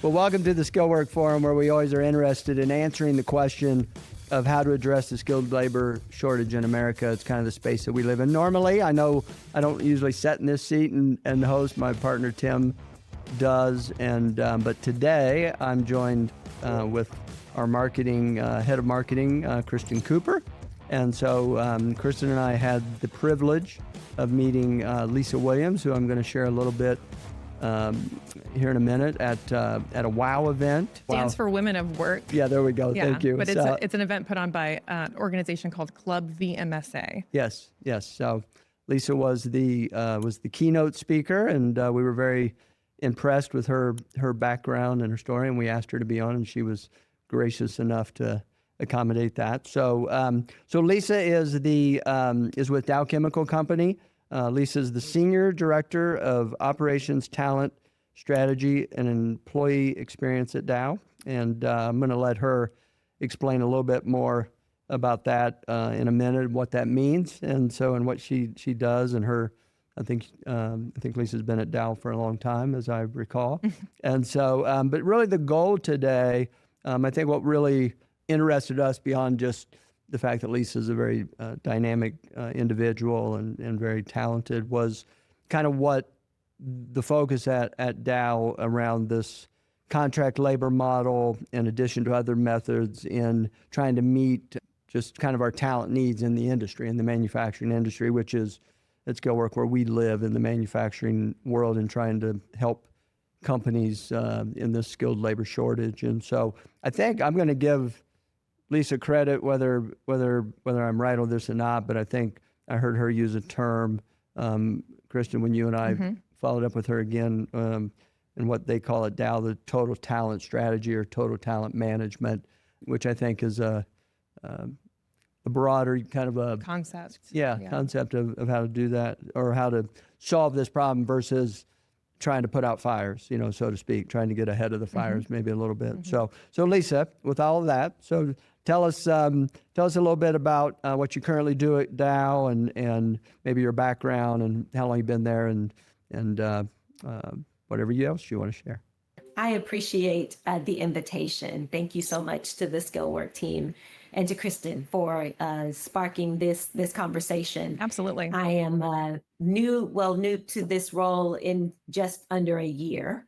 Well, welcome to the Skillwork Forum, where we always are interested in answering the question of how to address the skilled labor shortage in America. It's kind of the space that we live in. Normally, I know I don't usually sit in this seat and host. My partner Tim does, but today I'm joined with our marketing head of marketing, Kristen Cooper. And so Kristen and I had the privilege of meeting Lisa Williams, who I'm going to share a little bit here in a minute at a WOW event. Stands for Women of Work. Yeah, there we go. Thank you. But it's an event put on by an organization called Club VMSA. Yes. So Lisa was the keynote speaker, and we were very impressed with her background and her story, and we asked her to be on, and she was gracious enough to accommodate that. So Lisa is with Dow Chemical Company. Lisa is the Senior Director of Operations, Talent, Strategy, and Employee Experience at Dow. And I'm going to let her explain a little bit more about that in a minute, what that means, and what she does. And I think Lisa's been at Dow for a long time, as I recall. And so, but really the goal today, I think what really interested us beyond just the fact that Lisa is a very dynamic individual and very talented was kind of what the focus at Dow around this contract labor model, in addition to other methods, in trying to meet just kind of our talent needs in the industry, in the manufacturing industry, which is at Skillwork where we live in the manufacturing world, and trying to help companies in this skilled labor shortage. And so I think I'm going to give Lisa credit, whether I'm right on this or not, but I think I heard her use a term, Kristen, when you and I followed up with her again, in what they call at Dow, the total talent strategy or total talent management, which I think is a broader kind of a concept. Concept of how to do that, or how to solve this problem versus trying to put out fires, so to speak, trying to get ahead of the fires maybe a little bit. So Lisa, with all of that, so tell us a little bit about what you currently do at Dow, and maybe your background and how long you've been there, and whatever else you want to share. I appreciate the invitation. Thank you so much to the Skillwork team and to Kristen for sparking this conversation. Absolutely. I am new to this role in just under a year.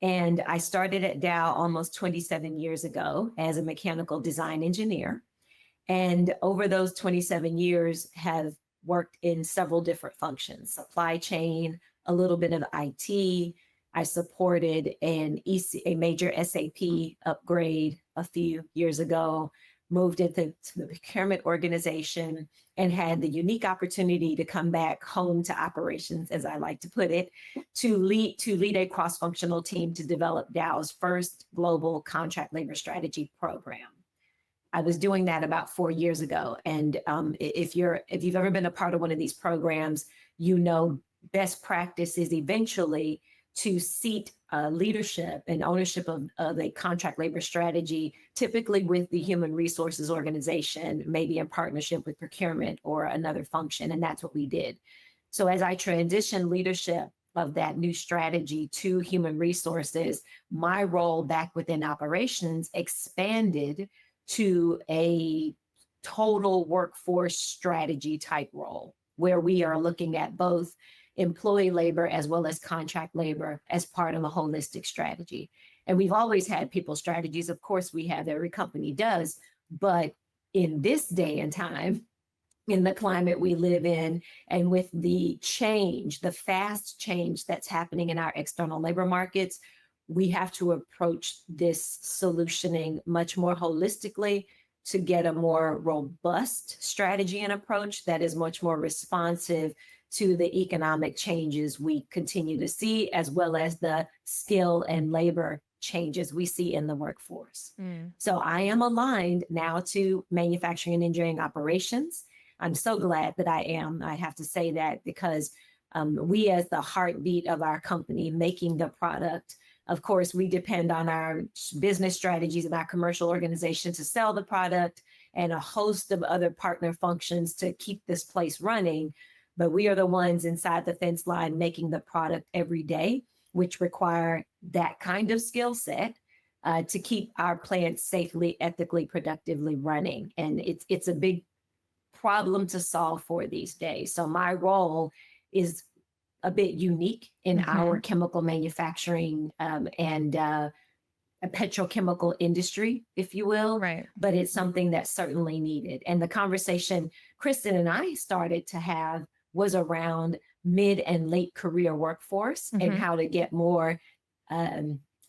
And I started at Dow almost 27 years ago as a mechanical design engineer. And over those 27 years have worked in several different functions: supply chain, a little bit of IT. I supported a major SAP upgrade a few years ago, moved into the procurement organization, and had the unique opportunity to come back home to operations, as I like to put it, to lead a cross-functional team to develop Dow's first global contract labor strategy program. I was doing that about 4 years ago. And if you've ever been a part of one of these programs, best practice is eventually to seat leadership and ownership of a contract labor strategy, typically with the human resources organization, maybe in partnership with procurement or another function. And that's what we did. So as I transitioned leadership of that new strategy to human resources, my role back within operations expanded to a total workforce strategy type role, where we are looking at both employee labor as well as contract labor as part of a holistic strategy. And we've always had people strategies. Of course, we have, every company does. But in this day and time, in the climate we live in, and with the fast change that's happening in our external labor markets, we have to approach this solutioning much more holistically to get a more robust strategy and approach that is much more responsive to the economic changes we continue to see, as well as the skill and labor changes we see in the workforce. So I am aligned now to manufacturing and engineering operations. I'm so glad that I am. I have to say that because we, as the heartbeat of our company, making the product, of course, we depend on our business strategies of our commercial organization to sell the product, and a host of other partner functions to keep this place running. But we are the ones inside the fence line making the product every day. which require that kind of skill set to keep our plants safely, ethically, productively running. And it's a big problem to solve for these days. So my role is a bit unique in our chemical manufacturing and a petrochemical industry, if you will. Right. But it's something that's certainly needed. And the conversation Kristen and I started to have was around mid and late career workforce and how to get more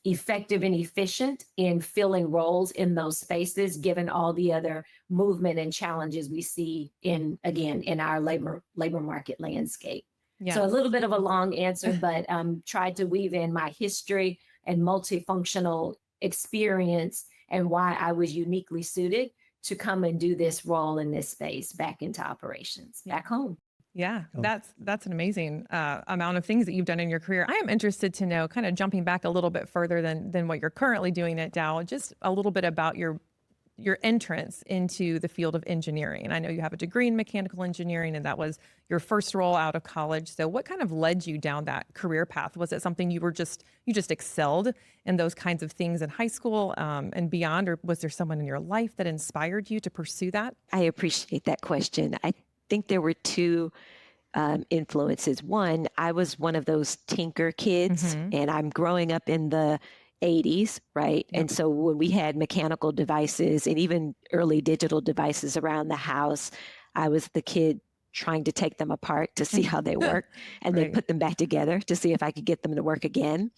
effective and efficient in filling roles in those spaces, given all the other movement and challenges we see in our labor market landscape. Yeah. So a little bit of a long answer, but tried to weave in my history and multifunctional experience and why I was uniquely suited to come and do this role in this space back into operations back home. Yeah, that's an amazing amount of things that you've done in your career. I am interested to know, kind of jumping back a little bit further than what you're currently doing at Dow, just a little bit about your entrance into the field of engineering. And I know you have a degree in mechanical engineering, and that was your first role out of college. So what kind of led you down that career path? Was it something you just excelled in those kinds of things in high school and beyond, or was there someone in your life that inspired you to pursue that? I appreciate that question. I think there were two influences. One, I was one of those tinker kids, and I'm growing up in the 80s, right? Yep. And so when we had mechanical devices and even early digital devices around the house, I was the kid trying to take them apart to see how they work and then put them back together to see if I could get them to work again.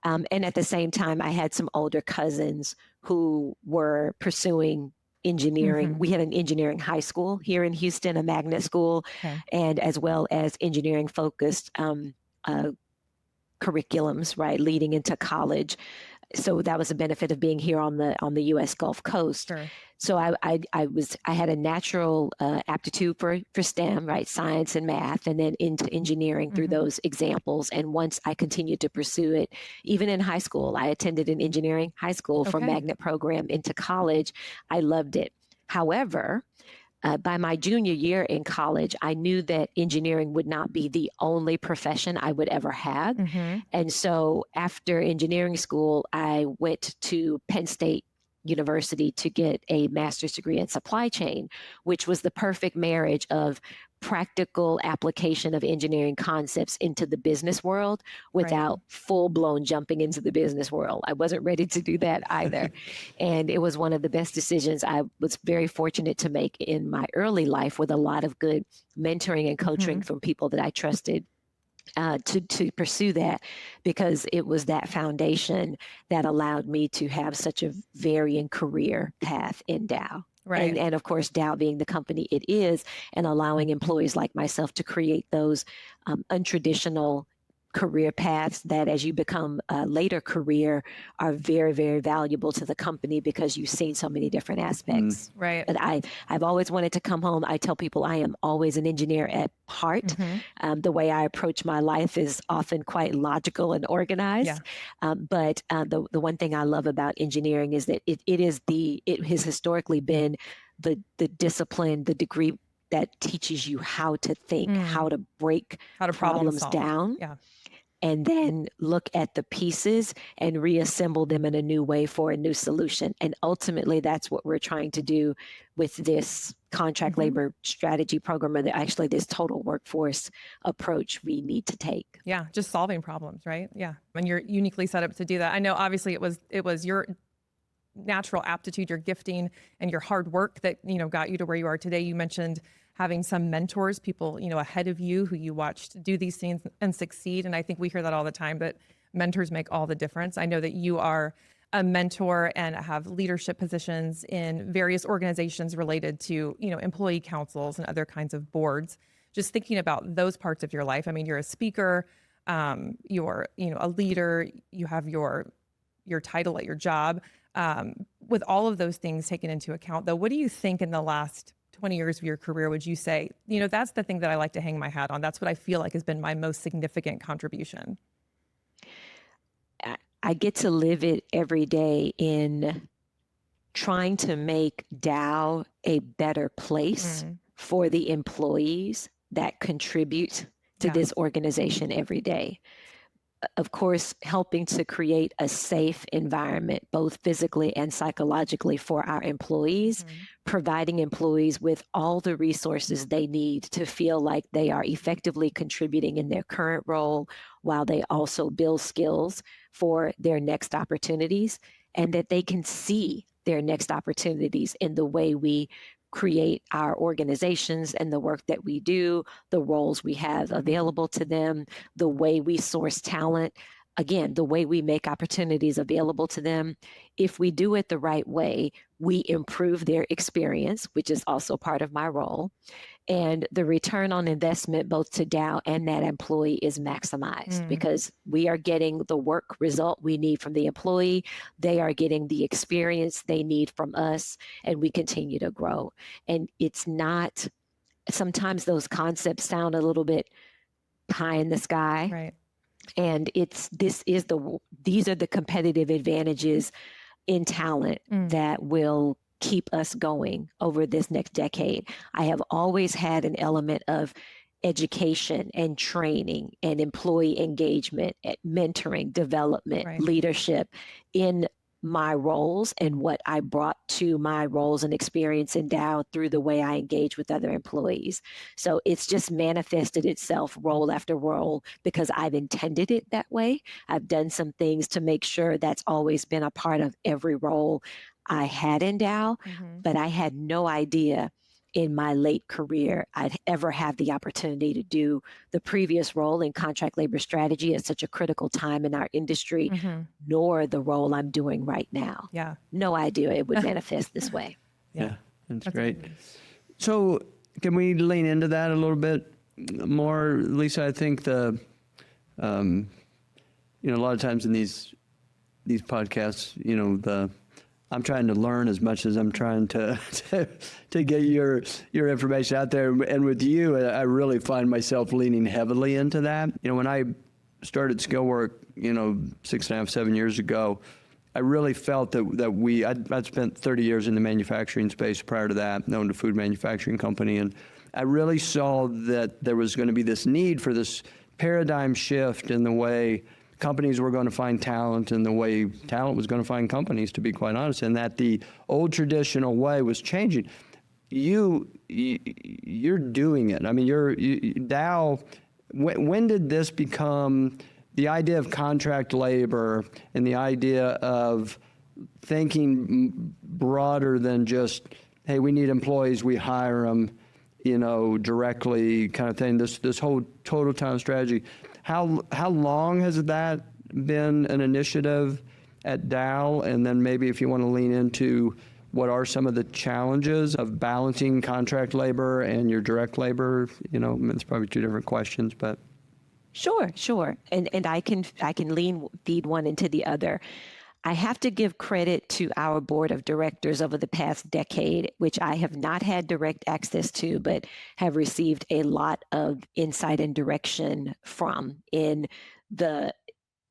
And at the same time, I had some older cousins who were pursuing engineering. We had an engineering high school here in Houston, a magnet school, and as well as engineering focused curriculums, right, leading into college. So that was a benefit of being here on the U.S. Gulf Coast. Sure. So I had a natural aptitude for STEM, right, science and math, and then into engineering through those examples. And once I continued to pursue it, even in high school, I attended an engineering high school for magnet program into college. I loved it. However, by my junior year in college, I knew that engineering would not be the only profession I would ever have. And so after engineering school, I went to Penn State University to get a master's degree in supply chain, which was the perfect marriage of practical application of engineering concepts into the business world without full-blown jumping into the business world. I wasn't ready to do that either. And it was one of the best decisions I was very fortunate to make in my early life, with a lot of good mentoring and coaching from people that I trusted to pursue that, because it was that foundation that allowed me to have such a varying career path in Dow. Right. And of course, Dow being the company it is, and allowing employees like myself to create those untraditional career paths that, as you become a later career, are very, very valuable to the company because you've seen so many different aspects. Right. But I've always wanted to come home. I tell people I am always an engineer at heart. The way I approach my life is often quite logical and organized. But the one thing I love about engineering is that it has historically been the discipline, the degree that teaches you how to think, how to break problems down. And then look at the pieces and reassemble them in a new way for a new solution. And ultimately, that's what we're trying to do with this contract labor strategy program, or actually this total workforce approach we need to take. Yeah, just solving problems, right? Yeah, and you're uniquely set up to do that. I know, obviously, it was your natural aptitude, your gifting, and your hard work that got you to where you are today. You mentioned having some mentors, people, ahead of you who you watched do these things and succeed. And I think we hear that all the time, that mentors make all the difference. I know that you are a mentor and have leadership positions in various organizations related to, employee councils and other kinds of boards. Just thinking about those parts of your life. I mean, you're a speaker, you're, a leader, you have your title at your job. With all of those things taken into account, though, what do you think in the last 20 years of your career would you say, that's the thing that I like to hang my hat on? That's what I feel like has been my most significant contribution. I get to live it every day in trying to make Dow a better place for the employees that contribute to this organization every day. of course, helping to create a safe environment, both physically and psychologically for our employees, providing employees with all the resources they need to feel like they are effectively contributing in their current role while they also build skills for their next opportunities, and that they can see their next opportunities in the way we create our organizations and the work that we do, the roles we have available to them, the way we source talent, again, the way we make opportunities available to them. If we do it the right way, we improve their experience, which is also part of my role. And the return on investment, both to Dow and that employee, is maximized because we are getting the work result we need from the employee. They are getting the experience they need from us, and we continue to grow. And it's not, sometimes those concepts sound a little bit pie in the sky. Right. And these are the competitive advantages in talent that will keep us going over this next decade. I have always had an element of education and training and employee engagement, mentoring, development, leadership in my roles and what I brought to my roles and experience in Dow through the way I engage with other employees. So it's just manifested itself role after role because I've intended it that way. I've done some things to make sure that's always been a part of every role I had in Dow, but I had no idea in my late career I'd ever have the opportunity to do the previous role in contract labor strategy at such a critical time in our industry, nor the role I'm doing right now. Yeah. No idea it would manifest this way. Yeah, that's great. So can we lean into that a little bit more, Lisa? I think a lot of times in these podcasts, I'm trying to learn as much as I'm trying to get your information out there. And with you, I really find myself leaning heavily into that. When I started Skillwork, 6.5, 7 years ago, I really felt that I'd spent 30 years in the manufacturing space prior to that, owned a food manufacturing company. And I really saw that there was going to be this need for this paradigm shift in the way companies were going to find talent and the way talent was going to find companies, to be quite honest, and that the old traditional way was changing. You're doing it. I mean, Dow, when did this become the idea of contract labor and the idea of thinking broader than just, hey, we need employees, we hire them, directly kind of thing, this whole total talent strategy. How long has that been an initiative at Dow? And then maybe if you want to lean into what are some of the challenges of balancing contract labor and your direct labor? It's probably two different questions, but. Sure. And I can feed one into the other. I have to give credit to our board of directors over the past decade, which I have not had direct access to, but have received a lot of insight and direction from in the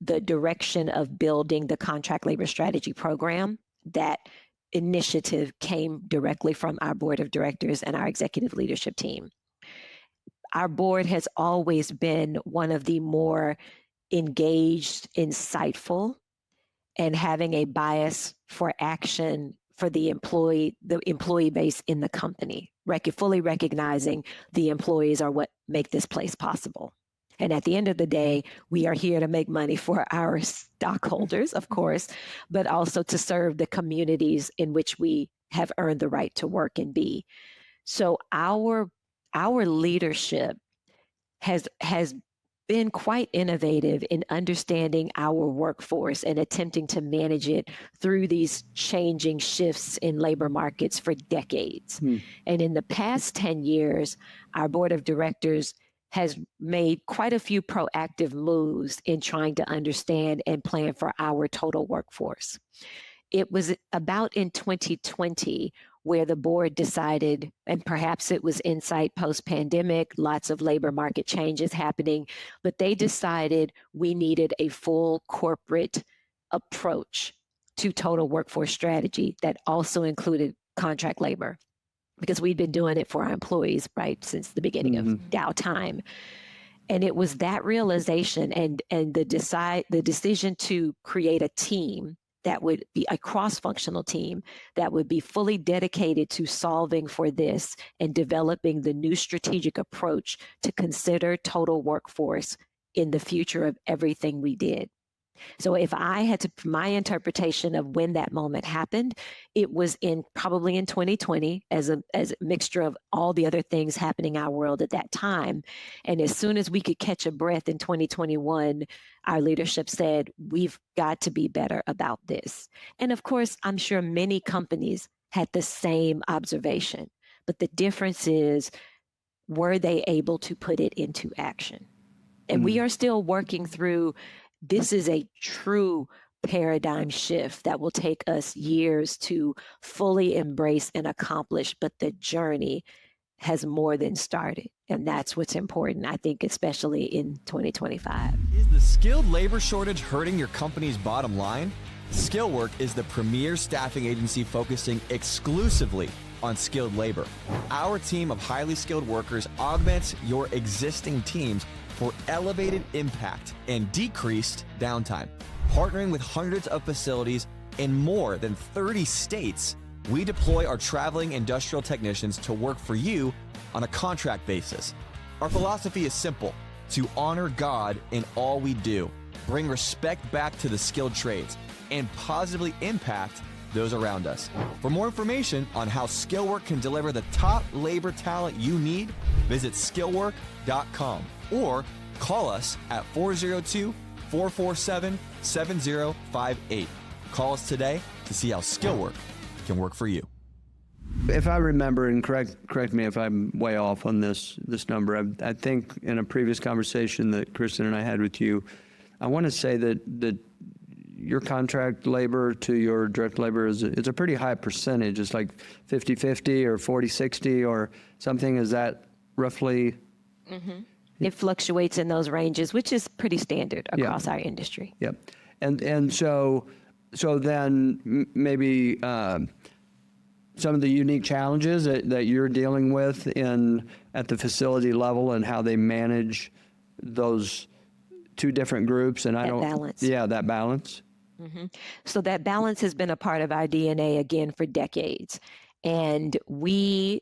direction of building the contract labor strategy program. That initiative came directly from our board of directors and our executive leadership team. Our board has always been one of the more engaged, insightful, and having a bias for action for the employee base in the company, fully recognizing the employees are what make this place possible. And at the end of the day, we are here to make money for our stockholders, of course, but also to serve the communities in which we have earned the right to work and be. So our leadership has been quite innovative in understanding our workforce and attempting to manage it through these changing shifts in labor markets for decades. And in the past 10 years, our board of directors has made quite a few proactive moves in trying to understand and plan for our total workforce. It was about in 2020 where the board decided, and perhaps it was insight post-pandemic, lots of labor market changes happening, but they decided we needed a full corporate approach to total workforce strategy that also included contract labor, because we'd been doing it for our employees, right, since the beginning of Dow time. And it was that realization and the decision to create a team that would be a cross-functional team that would be fully dedicated to solving for this and developing the new strategic approach to consider total workforce in the future of everything we did. So if I had to, my interpretation of when that moment happened, it was probably in 2020 as a mixture of all the other things happening in our world at that time. And as soon as we could catch a breath in 2021, our leadership said, we've got to be better about this. And of course, I'm sure many companies had the same observation, but the difference is, were they able to put it into action? And we are still working through. This is a true paradigm shift that will take us years to fully embrace and accomplish, but the journey has more than started. And that's what's important, I think, especially in 2025. Is the skilled labor shortage hurting your company's bottom line? Skillwork is the premier staffing agency focusing exclusively on skilled labor. Our team of highly skilled workers augments your existing teams for elevated impact and decreased downtime. Partnering with hundreds of facilities in more than 30 states, we deploy our traveling industrial technicians to work for you on a contract basis. Our philosophy is simple: to honor God in all we do, bring respect back to the skilled trades, and positively impact those around us. For more information on how Skillwork can deliver the top labor talent you need, visit skillwork.com or call us at 402-447-7058. Call us today to see how Skillwork can work for you. If I remember, and correct me if I'm way off on this number, I think in a previous conversation that Kristen and I had with you, I want to say that your contract labor to your direct labor is a pretty high percentage. It's like 50-50 or 40-60 or something. Is that roughly? Mm-hmm. It fluctuates in those ranges, which is pretty standard across our industry. Yep. And so then maybe some of the unique challenges that you're dealing with at the facility level and how they manage those two different groups. And balance. Yeah, that balance. Mm-hmm. So that balance has been a part of our DNA again for decades. And we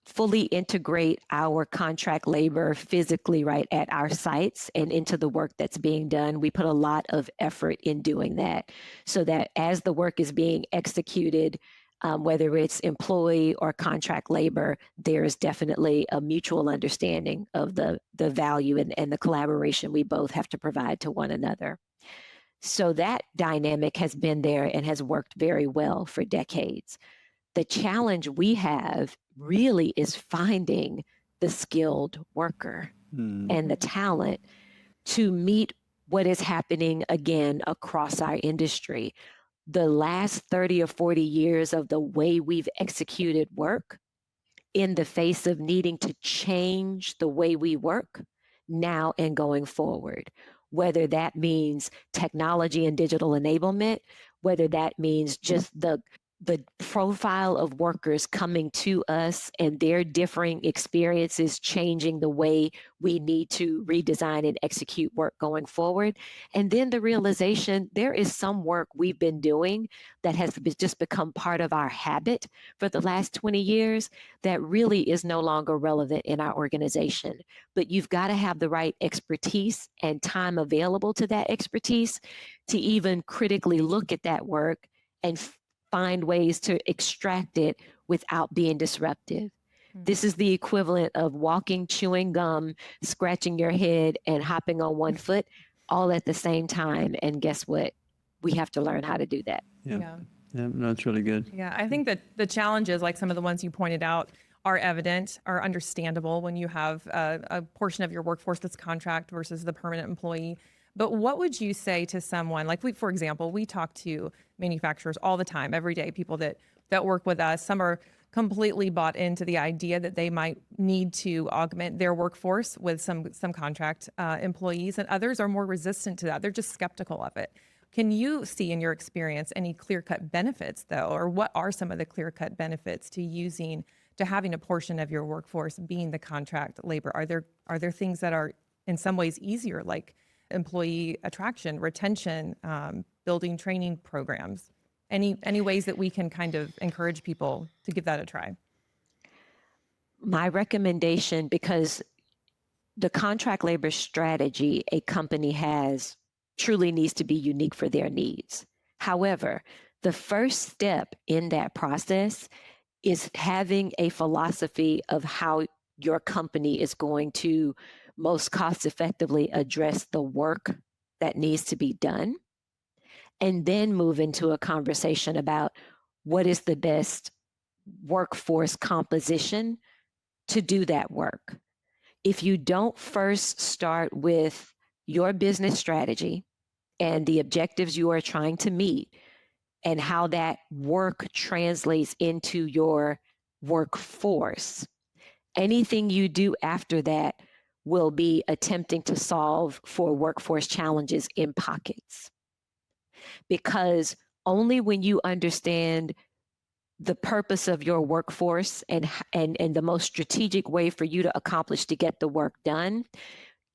fully integrate our contract labor physically right at our sites and into the work that's being done. We put a lot of effort in doing that so that as the work is being executed, whether it's employee or contract labor, there is definitely a mutual understanding of the value and the collaboration we both have to provide to one another. So that dynamic has been there and has worked very well for decades. The challenge we have really is finding the skilled worker and the talent to meet what is happening again across our industry. The last 30 or 40 years of the way we've executed work in the face of needing to change the way we work now and going forward, whether that means technology and digital enablement, whether that means just the profile of workers coming to us and their differing experiences changing the way we need to redesign and execute work going forward. And then the realization there is some work we've been doing that has just become part of our habit for the last 20 years that really is no longer relevant in our organization. But you've got to have the right expertise and time available to that expertise to even critically look at that work and find ways to extract it without being disruptive. This is the equivalent of walking, chewing gum, scratching your head, and hopping on one foot all at the same time. And guess what? We have to learn how to do that. Yeah, that's really good. Yeah, I think that the challenges, like some of the ones you pointed out, are evident, are understandable when you have a portion of your workforce that's contract versus the permanent employee. But what would you say to someone like for example, we talk to manufacturers all the time, every day, people that work with us. Some are completely bought into the idea that they might need to augment their workforce with some contract employees, and others are more resistant to that. They're just skeptical of it. Can you see in your experience any clear-cut benefits, though, or what are some of the clear-cut benefits to using to having a portion of your workforce being the contract labor? Are there things that are in some ways easier, like employee attraction, retention, building training programs? Any ways that we can kind of encourage people to give that a try? My recommendation, because the contract labor strategy a company has truly needs to be unique for their needs. However, the first step in that process is having a philosophy of how your company is going to most cost effectively address the work that needs to be done, and then move into a conversation about what is the best workforce composition to do that work. If you don't first start with your business strategy and the objectives you are trying to meet and how that work translates into your workforce, anything you do after that will be attempting to solve for workforce challenges in pockets. Because only when you understand the purpose of your workforce and the most strategic way for you to accomplish to get the work done,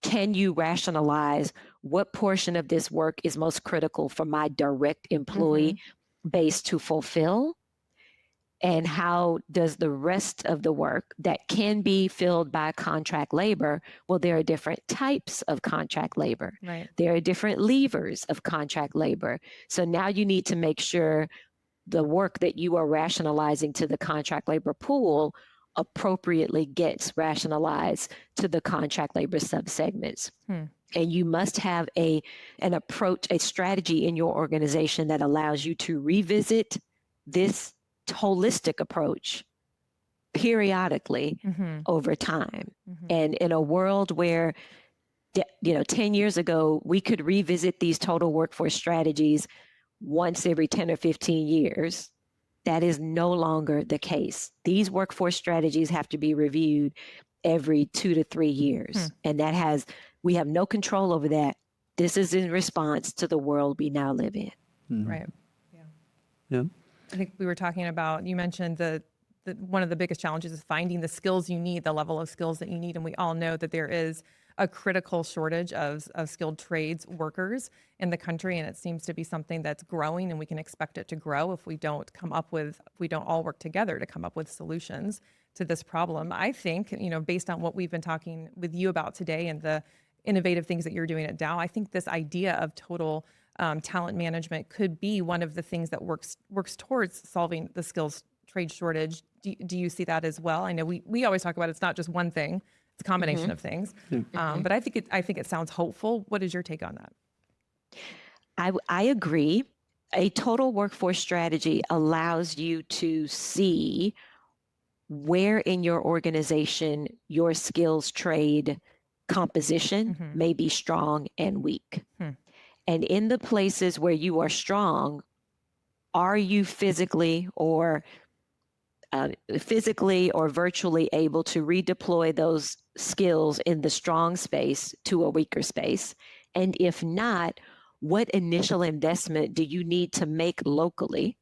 can you rationalize what portion of this work is most critical for my direct employee base to fulfill? And how does the rest of the work that can be filled by contract labor? Well, there are different types of contract labor. Right. There are different levers of contract labor. So now you need to make sure the work that you are rationalizing to the contract labor pool appropriately gets rationalized to the contract labor subsegments. And you must have an approach, a strategy in your organization that allows you to revisit this holistic approach periodically over time. And in a world where, 10 years ago, we could revisit these total workforce strategies once every 10 or 15 years, that is no longer the case. These workforce strategies have to be reviewed every 2 to 3 years. And we have no control over that. This is in response to the world we now live in. Right. Yeah. I think we were talking about, you mentioned the one of the biggest challenges is finding the skills you need, the level of skills that you need. And we all know that there is a critical shortage of skilled trades workers in the country. And it seems to be something that's growing, and we can expect it to grow if we don't all work together to come up with solutions to this problem. I think, based on what we've been talking with you about today and the innovative things that you're doing at Dow, I think this idea of total talent management could be one of the things that works towards solving the skills trade shortage. Do you see that as well? I know we always talk about it's not just one thing; it's a combination of things. But I think it sounds hopeful. What is your take on that? I agree. A total workforce strategy allows you to see where in your organization your skills trade composition may be strong and weak. And in the places where you are strong, are you physically or virtually able to redeploy those skills in the strong space to a weaker space? And if not, what initial investment do you need to make locally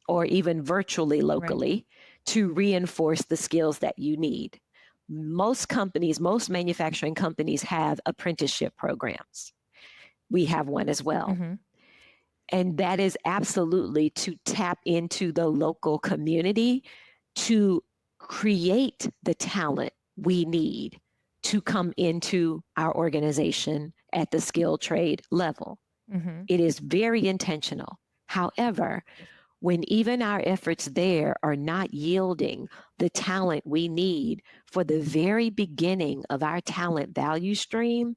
or even virtually locally to reinforce the skills that you need? Most manufacturing companies have apprenticeship programs. We have one as well. And that is absolutely to tap into the local community to create the talent we need to come into our organization at the skilled trade level. It is very intentional. However, when even our efforts there are not yielding the talent we need for the very beginning of our talent value stream,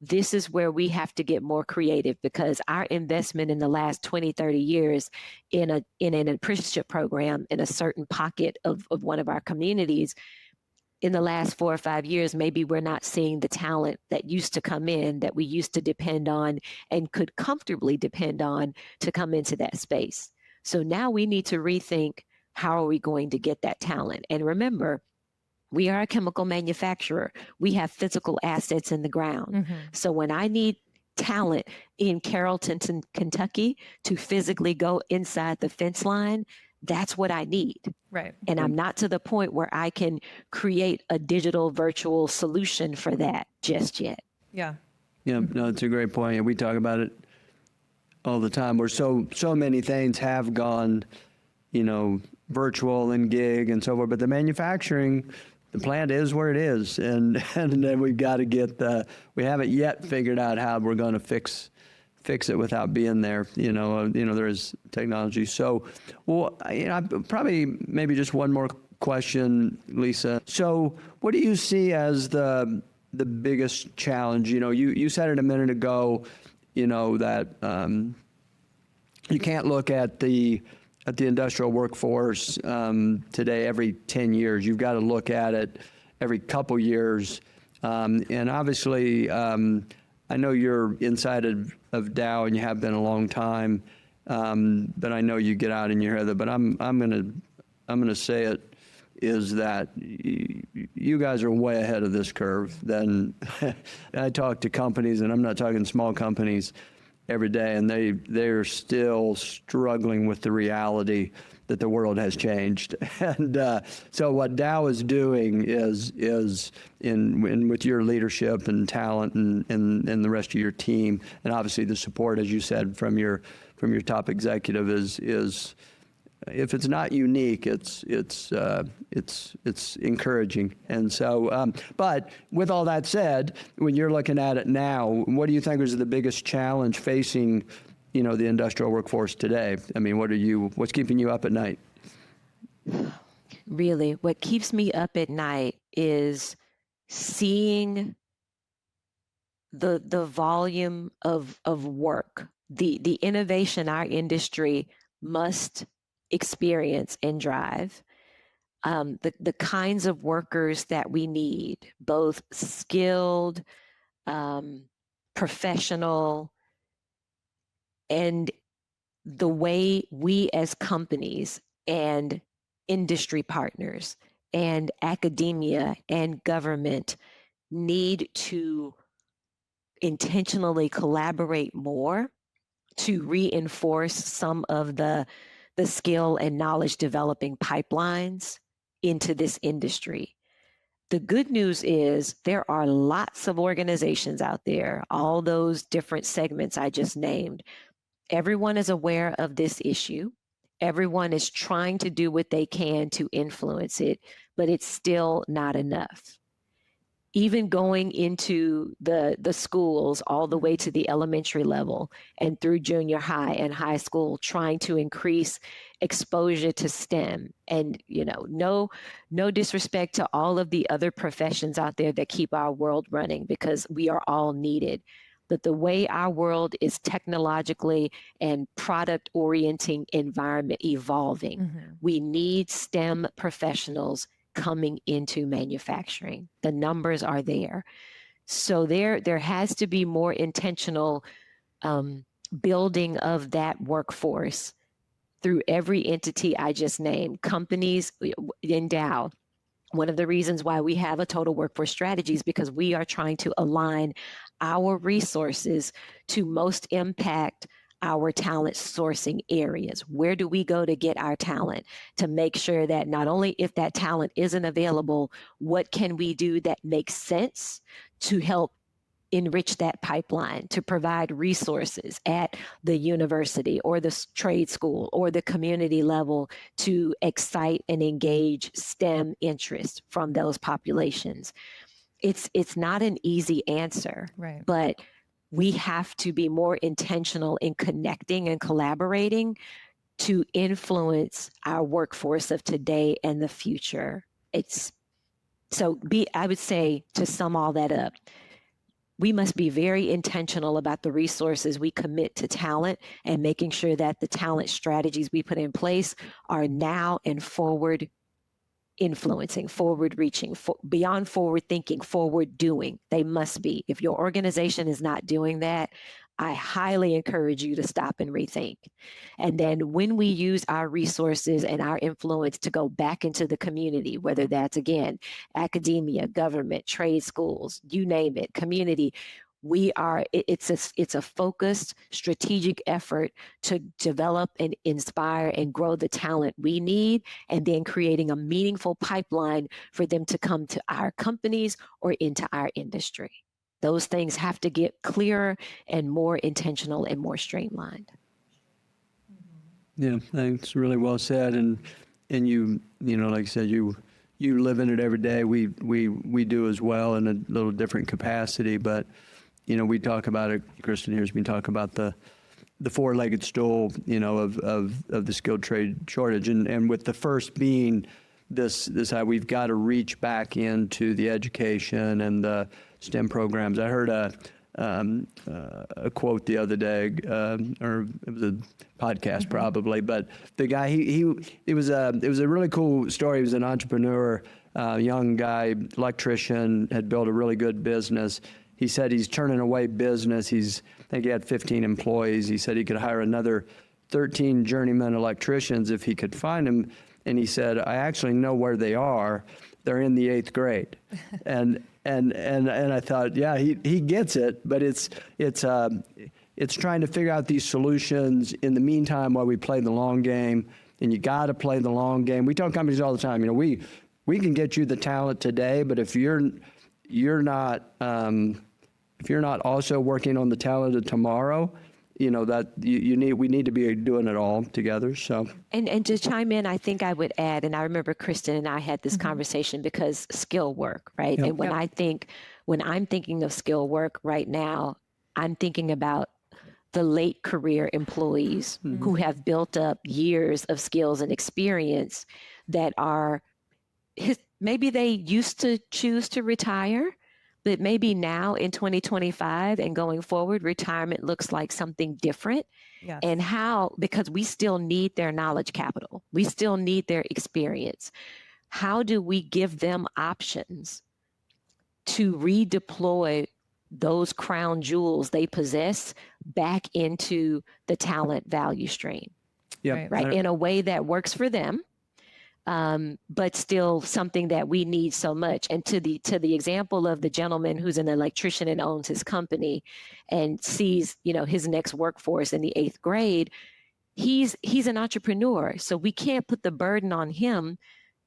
this is where we have to get more creative, because our investment in the last 20, 30 years in an apprenticeship program in a certain pocket of one of our communities, in the last 4 or 5 years, maybe we're not seeing the talent that used to come in, that we used to depend on and could comfortably depend on to come into that space. So now we need to rethink, how are we going to get that talent? And remember, we are a chemical manufacturer. We have physical assets in the ground. So when I need talent in Carrollton, Kentucky to physically go inside the fence line, that's what I need. Right. And I'm not to the point where I can create a digital virtual solution for that just yet. Yeah. Yeah, no, it's a great point. We talk about it all the time where so many things have gone, virtual and gig and so forth, but the manufacturing, the plant is where it is. And then we've got to we haven't yet figured out how we're going to fix it without being there. There is technology. So, well, probably maybe just one more question, Lisa. So what do you see as the biggest challenge? You said it a minute ago, that you can't look at the industrial workforce today every 10 years. You've got to look at it every couple years. And obviously, I know you're inside of Dow and you have been a long time, but I know you get out and you hear that. But I'm gonna say it is that you guys are way ahead of this curve. Than I talk to companies, and I'm not talking small companies, every day, and they're still struggling with the reality that the world has changed. And so what Dow is doing is in with your leadership and talent and the rest of your team, and obviously the support, as you said, from your top executive is if it's not unique, it's encouraging. And so, but with all that said, when you're looking at it now, what do you think is the biggest challenge facing, the industrial workforce today? I mean, what's keeping you up at night? Really, what keeps me up at night is seeing the volume of work, the innovation our industry must experience and drive, the kinds of workers that we need, both skilled, professional, and the way we as companies and industry partners and academia and government need to intentionally collaborate more to reinforce some of the skill and knowledge developing pipelines into this industry. The good news is there are lots of organizations out there, all those different segments I just named. Everyone is aware of this issue. Everyone is trying to do what they can to influence it, but it's still not enough. Even going into the schools all the way to the elementary level and through junior high and high school, trying to increase exposure to STEM. And, no disrespect to all of the other professions out there that keep our world running, because we are all needed. But the way our world is technologically and product orienting environment evolving, we need STEM professionals coming into manufacturing. The numbers are there. So there has to be more intentional building of that workforce through every entity I just named. Companies in Dow, one of the reasons why we have a total workforce strategy is because we are trying to align our resources to most impact our talent sourcing areas. Where do we go to get our talent, to make sure that not only if that talent isn't available, what can we do that makes sense to help enrich that pipeline, to provide resources at the university or the trade school or the community level to excite and engage STEM interest from those populations. It's not an easy answer, Right. but we have to be more intentional in connecting and collaborating to influence our workforce of today and the future. I would say, to sum all that up, we must be very intentional about the resources we commit to talent and making sure that the talent strategies we put in place are now and forward influencing, forward reaching, beyond forward thinking, forward doing. They must be. If your organization is not doing that, I highly encourage you to stop and rethink. And then when we use our resources and our influence to go back into the community, whether that's, again, academia, government, trade schools, you name it, community, it's a focused strategic effort to develop and inspire and grow the talent we need, and then creating a meaningful pipeline for them to come to our companies or into our industry. Those things have to get clearer and more intentional and more streamlined. Yeah, thanks. Really well said. And you know, like I said, you live in it every day. We do as well in a little different capacity, but you know, we talk about it. Kristen here's been talking about the four-legged stool, you know, of the skilled trade shortage, and with the first being this how we've got to reach back into the education and the STEM programs. I heard a quote the other day, or it was a podcast probably, but the guy it was a really cool story. He was an entrepreneur, young guy, electrician, had built a really good business. He said he's turning away business. I think he had 15 employees. He said he could hire another 13 journeyman electricians if he could find them. And he said, I actually know where they are. They're in the 8th grade. And I thought, yeah, he gets it, but it's trying to figure out these solutions in the meantime while we play the long game. And you got to play the long game. We tell companies all the time, you know, we can get you the talent today, but if you're not also working on the talent of tomorrow, you know, that we need to be doing it all together. So, and to chime in, I think I would add, and I remember Kristen and I had this conversation because skill work, right? Yep. And when I'm thinking of skill work right now, I'm thinking about the late career employees who have built up years of skills and experience that are, maybe they used to choose to retire, but maybe now in 2025 and going forward, retirement looks like something different. Yes. And how, because we still need their knowledge capital, we still need their experience. How do we give them options to redeploy those crown jewels they possess back into the talent value stream? yeah, Right, in a way that works for them, but still something that we need so much. And to the example of the gentleman who's an electrician and owns his company and sees, you know, his next workforce in the 8th grade, he's an entrepreneur. So we can't put the burden on him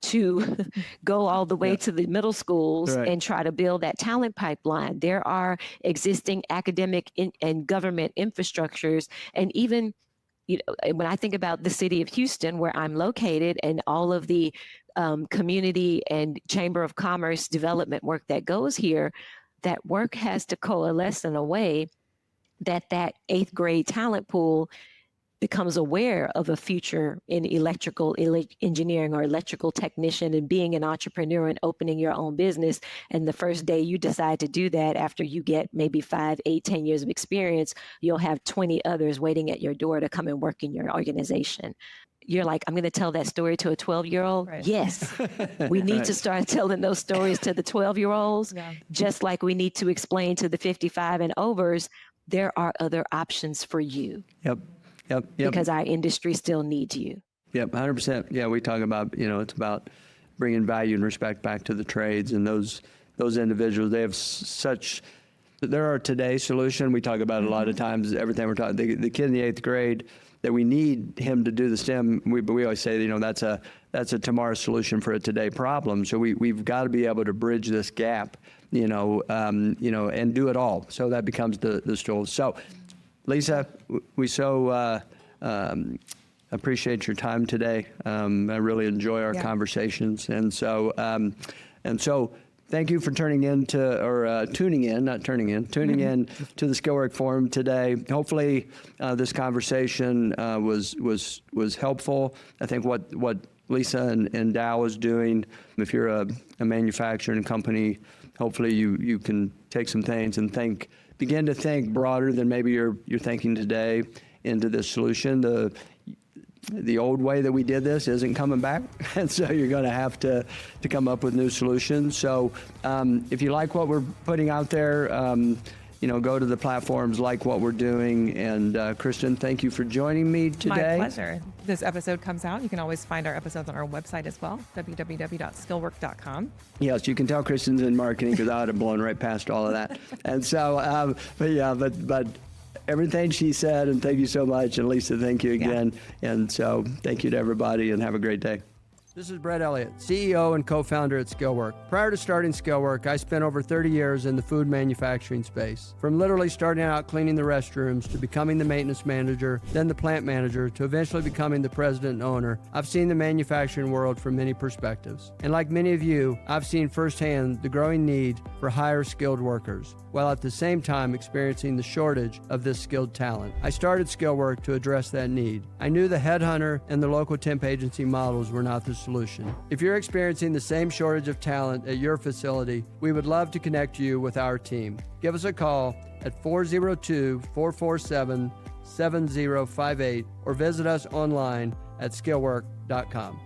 to go all the way to the middle schools and try to build that talent pipeline. There are existing academic and government infrastructures, and even, you know, when I think about the city of Houston, where I'm located, and all of the community and Chamber of Commerce development work that goes here, that work has to coalesce in a way that 8th grade talent pool becomes aware of a future in electrical engineering or electrical technician and being an entrepreneur and opening your own business. And the first day you decide to do that, after you get maybe 5, 8, 10 years of experience, you'll have 20 others waiting at your door to come and work in your organization. You're like, I'm going to tell that story to a 12-year-old? Right. Yes. We need to start telling those stories to the 12-year-olds, just like we need to explain to the 55 and overs, there are other options for you. Yep. Because our industry still needs you. Yep, 100%. Yeah, we talk about, you know, it's about bringing value and respect back to the trades, and those individuals, they have they're our today solution. We talk about it a lot of times, everything we're talking, the kid in the 8th grade, that we need him to do the STEM, but we always say, you know, that's a tomorrow solution for a today problem. So we've got to be able to bridge this gap, you know, and do it all. So that becomes the stool. So, Lisa, we so appreciate your time today. I really enjoy our conversations, and so thank you for tuning in to the Skillwork Forum today. Hopefully, this conversation was helpful. I think what Lisa and Dow is doing, if you're a manufacturing company, hopefully you can take some things and begin to think broader than maybe you're thinking today into this solution. The old way that we did this isn't coming back, and so you're going to have to come up with new solutions. So if you like what we're putting out there, go to the platforms, like what we're doing. And Kristen, thank you for joining me today. My pleasure. This episode comes out. You can always find our episodes on our website as well, www.skillwork.com. Yes, you can tell Kristen's in marketing because I would have blown right past all of that. And so, but everything she said, and thank you so much. And Lisa, thank you again. Yeah. And so thank you to everybody and have a great day. This is Brett Elliott, CEO and co-founder at Skillwork. Prior to starting Skillwork, I spent over 30 years in the food manufacturing space. From literally starting out cleaning the restrooms to becoming the maintenance manager, then the plant manager, to eventually becoming the president and owner, I've seen the manufacturing world from many perspectives. And like many of you, I've seen firsthand the growing need for higher skilled workers, while at the same time experiencing the shortage of this skilled talent. I started Skillwork to address that need. I knew the headhunter and the local temp agency models were not the solution. If you're experiencing the same shortage of talent at your facility, we would love to connect you with our team. Give us a call at 402-447-7058 or visit us online at skillwork.com.